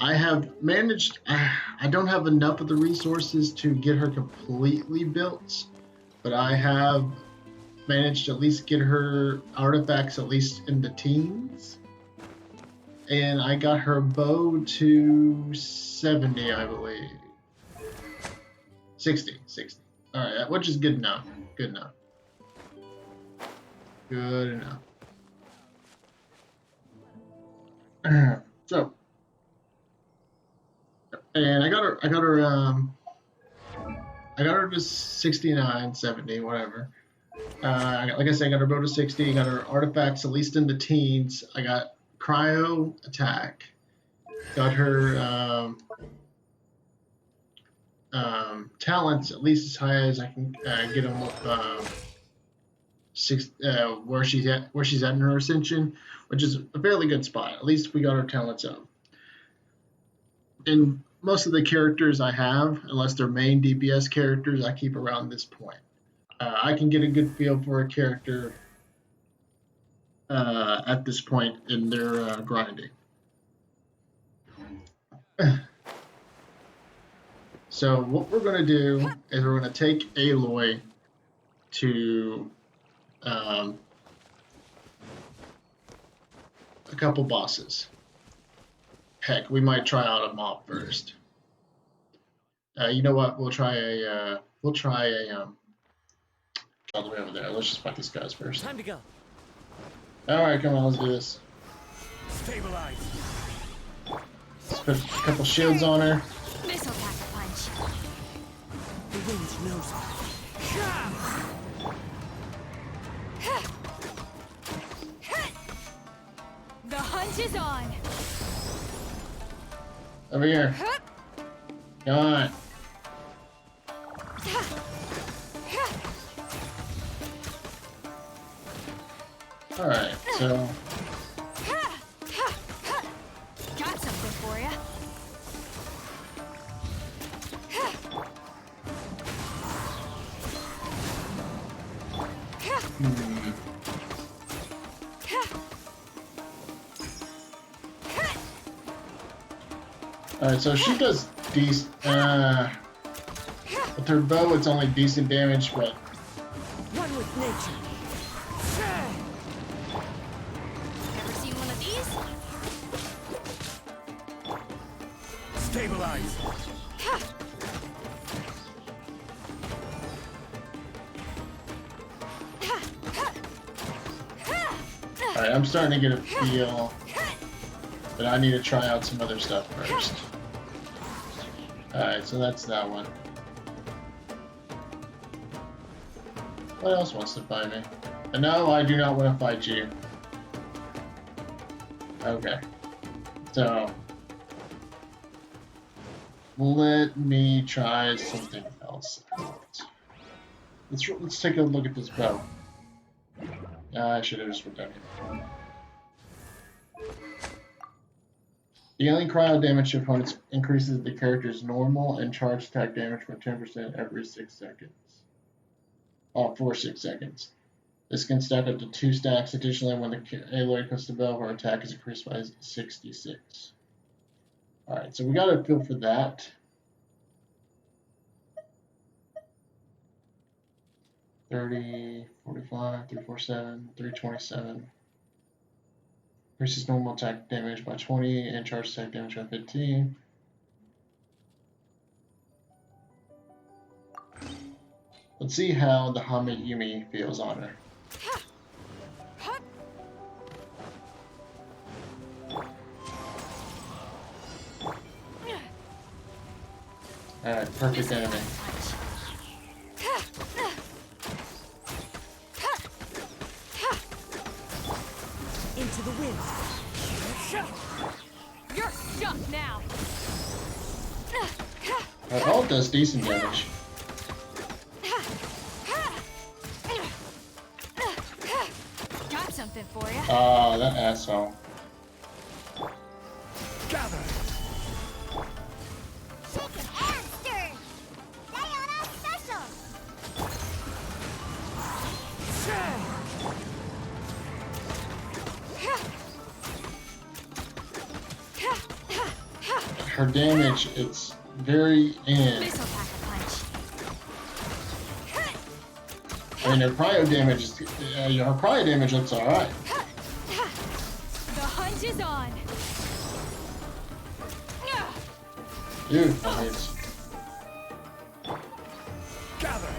I have managed. I don't have enough of the resources to get her completely built, but I have managed to at least get her artifacts at least in the teens. And I got her bow to 70, I believe. 60. All right, which is good enough. Good enough. Good enough. So, and I got her to 69, 70, whatever. Like I said, I got her bow to 60. I got her artifacts at least in the teens. I got cryo attack. Got her talents at least as high as I can get them where she's at in her ascension, which is a fairly good spot. At least we got her talents up. And most of the characters I have, unless they're main DPS characters, I keep around this point. I can get a good feel for a character at this point in their grinding. So what we're going to do is we're going to take Aloy to a couple bosses. Heck, we might try out a mob first. You know what? We'll try a all the way over there. Let's just fight these guys first. Time to go. All right, come on, let's do this. Stabilize. Let's put a couple shields on her. This'll pack a punch. The wind knows it. The hunt is on. Over here. Come on. All right, so. Got something for ya. All right, so she does decent. With her bow, it's only decent damage, but. One with nature. Ever seen one of these? Stabilize. All right, I'm starting to get a feel, but I need to try out some other stuff first. All right, so that's that one. What else wants to fight me? No, I do not want to fight you. Okay. So, let me try something else out. Let's take a look at this bow. I should have just put down here. Dealing cryo damage to opponents increases the character's normal and charge attack damage by 10% every 6 seconds. For 6 seconds. This can stack up to 2 stacks. Additionally, when the Aloy puts the bow, her attack is increased by 66. Alright, so we got a feel for that. 30, 45, 347, 327. Increases normal attack damage by 20 and charge attack damage by 15. Let's see how the Hamayumi feels on her. Alright, perfect enemy. Into the wind. You're stuck now. Her ult does decent damage. Got something for ya. Oh, that asshole. Gather. Shaken and stirred. Sayona special. her damage, it's very in. This'll pack a punch. I mean, her cryo damage is, her cryo damage looks alright. The hunt is on. Dude, that hurts. Gather.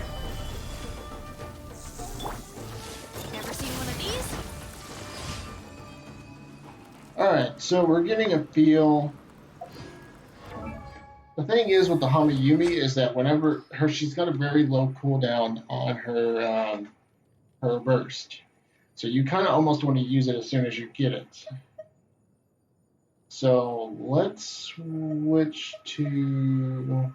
Ever seen one of these? Alright, so we're getting a feel. The thing is with the Hamayumi is that whenever she's got a very low cooldown on her her burst. So you kind of almost want to use it as soon as you get it. So let's switch to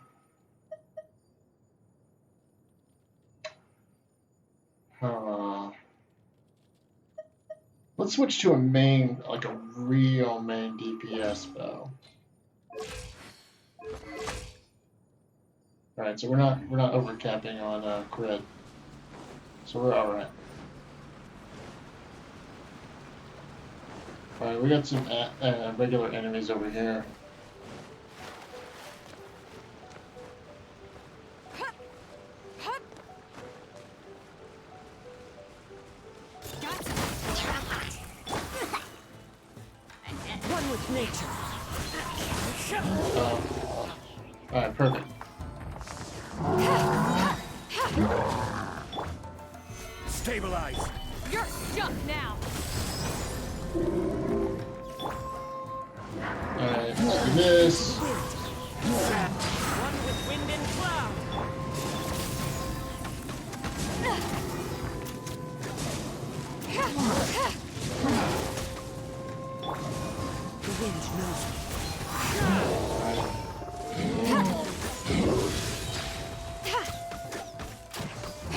let's switch to a main, like a real main DPS bow. All right, so we're not overcapping on crit, so we're all right. All right, we got some regular enemies over here. One with nature. All right, perfect. Stabilize. You're stuck now. Alright, let's do this. One with wind and cloud. The wind knows me.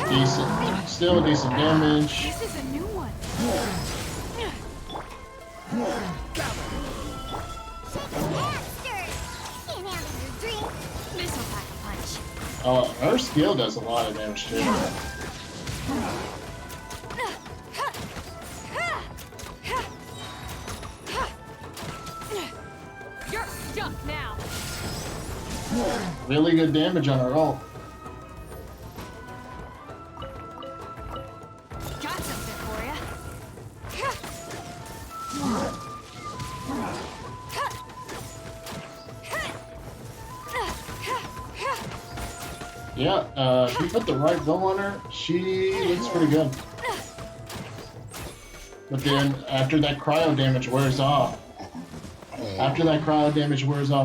Decent. Still decent damage. This is a new one. Hamster! Can't handle your drink. This'll pack a punch. Her skill does a lot of damage too. You're stuck now. Really good damage on her ult. Got something for ya. Yeah, if you put the right bow on her, she looks pretty good. But then after that cryo damage wears off,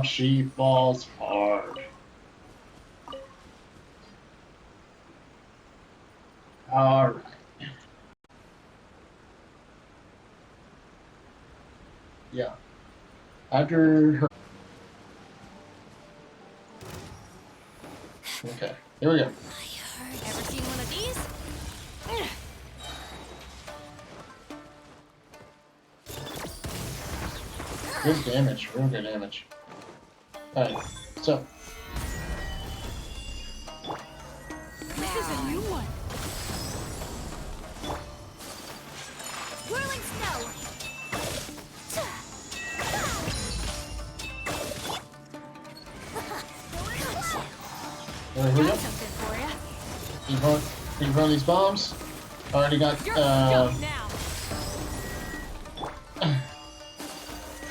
she falls hard. Alright. Yeah. After her. Okay, here we go. Ever seen one of these? Good damage, real good damage. Alright, so. This is a new one. Whirling snow. There we go. Got something for ya. You run these bombs. Already got, You're stuck now.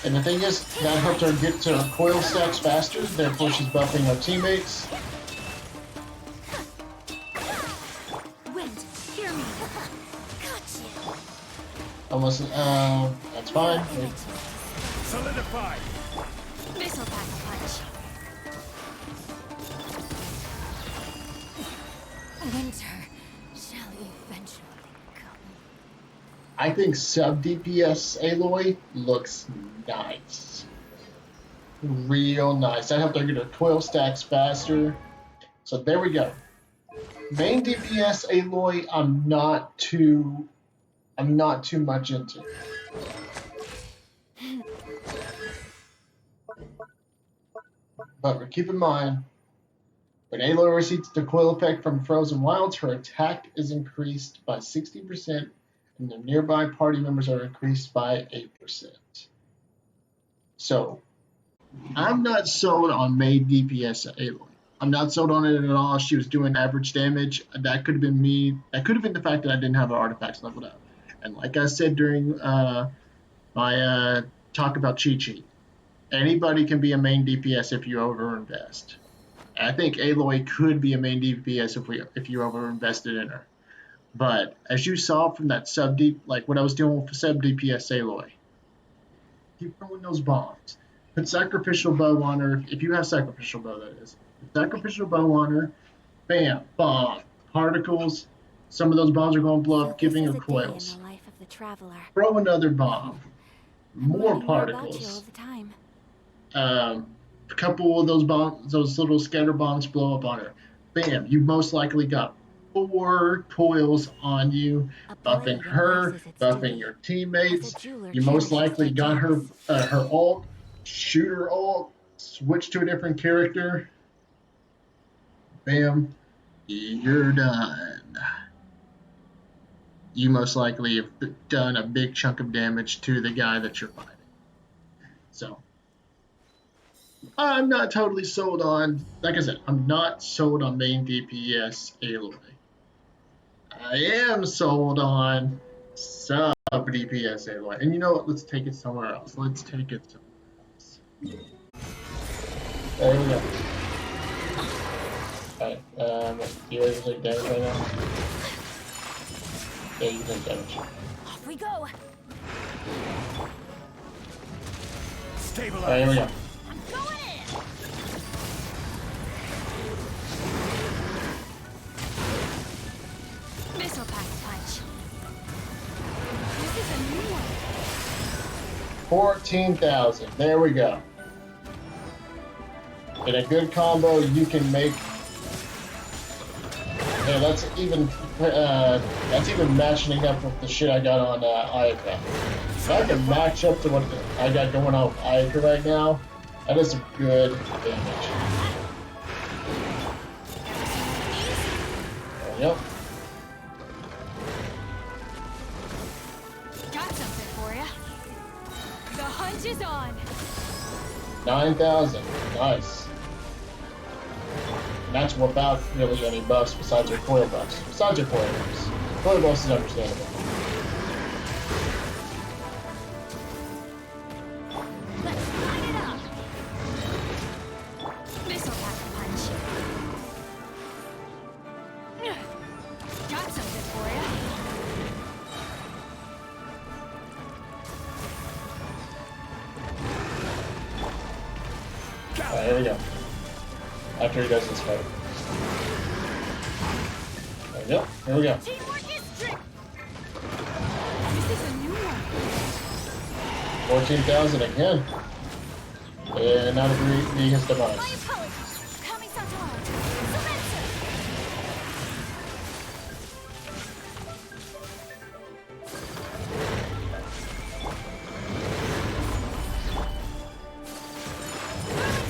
and the thing is, that helped her get to her coil stacks faster, therefore she's buffing her teammates. Wind, hear me. Got you. Almost, that's fine. Solidify. This'll pack a punch. Winter shall eventually come. I think sub DPS Aloy looks nice. Real nice. That helped her get her 12 stacks faster. So there we go. Main DPS Aloy, I'm not too much into. But keep in mind, when Aloy receives the coil effect from Frozen Wilds, her attack is increased by 60%, and the nearby party members are increased by 8%. So, I'm not sold on main DPS Aloy. I'm not sold on it at all. She was doing average damage. That could have been me. That could have been the fact that I didn't have her artifacts leveled up. And like I said during my talk about cheat sheet, anybody can be a main DPS if you overinvest. I think Aloy could be a main DPS if you overinvested in her. But as you saw from that sub deep, like what I was doing with sub DPS Aloy, keep throwing those bombs. Put sacrificial bow on her. If you have sacrificial bow, that is. Put sacrificial bow on her. Bam, bomb. Particles. Some of those bombs are going to blow So up, this giving is her a day coils. in the life of the traveler. Throw another bomb. I'm More learning more about you all particles. the time. A couple of those bombs, those little scatter bombs, blow up on her. Bam! You most likely got 4 coils on you, A buffing blade her, embraces its buffing duty. your As a teammates. jeweler You most cherishes likely their got her gems. her ult, shoot her ult, switch to a different character. Bam! You're done. You most likely have done a big chunk of damage to the guy that you're fighting. So I'm not totally sold on, like I said, I'm not sold on main DPS Aloy. I am sold on sub DPS Aloy. And you know what? Let's take it somewhere else. Let's take it somewhere else. There we go. Alright, you ready to take damage right now? Yeah, you can take damage. Off we go. Alright, here we go. Go in. Missile pack punch. This is a new one. 14,000. There we go. In a good combo, you can make. Yeah, that's even matching up with the shit I got on Ayaka. If I can match up to what I got going on with Ayaka right now, that is a good damage. Yep. Got something for ya. The hunt is on. 9,000. Nice. And that's without really any buffs besides your coil buffs. Besides your coil buffs. Coil buffs is understandable. Let's light it up. Missile pack punch. Got something for ya. Alright, here we go. After he does this fight. There we go. Here we go. Teamwork is trick. This is a new one. 14,000 again. And now to be his My demise. apologies. Coming Sator. Surrender.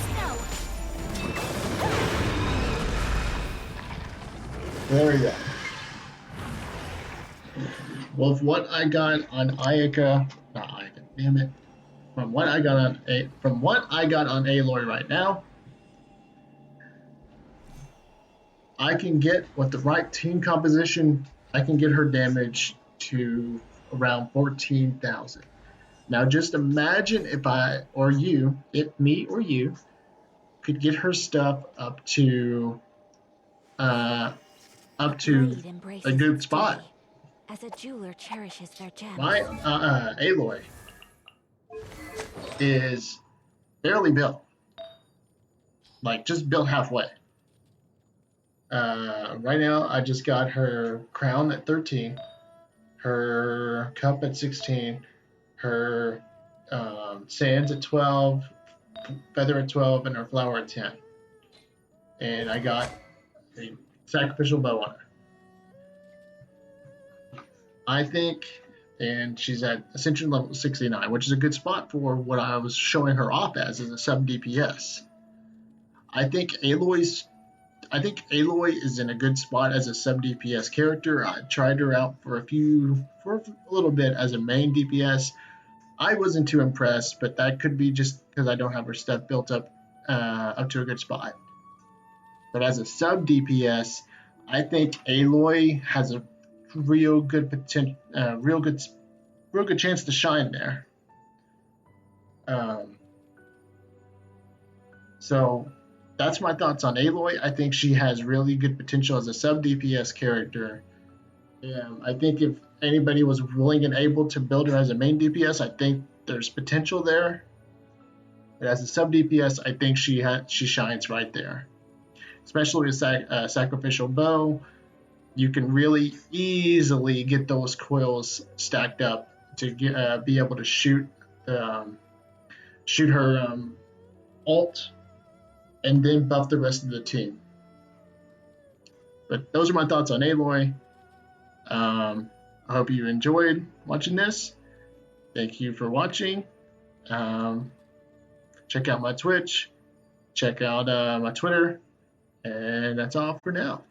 Snow. There we go. Well, with what I got on Ayaka, not Ayaka, damn it. From what I got on Aloy right now, I can get with the right team composition, I can get her damage to around 14,000. Now, just imagine if me or you, could get her stuff up to Blade a embraces good its spot. duty. As a jeweler cherishes their gems. My Aloy is barely built, like just built halfway. Right now, I just got her crown at 13, her cup at 16, her sands at 12, feather at 12, and her flower at 10. And I got a sacrificial bow on her. I think, and she's at Ascension level 69, which is a good spot for what I was showing her off as a sub DPS. I think Aloy is in a good spot as a sub DPS character. I tried her out for a little bit as a main DPS. I wasn't too impressed, but that could be just because I don't have her stuff built up to a good spot. But as a sub DPS, I think Aloy has a real good potential, real good chance to shine there. So that's my thoughts on Aloy. I think she has really good potential as a sub DPS character. I think if anybody was willing and able to build her as a main DPS, I think there's potential there. But as a sub DPS, I think she shines right there, especially with sacrificial bow. You can really easily get those coils stacked up to be able to shoot her ult and then buff the rest of the team. But those are my thoughts on Aloy. I hope you enjoyed watching this. Thank you for watching. Check out my Twitch. Check out my Twitter. And that's all for now.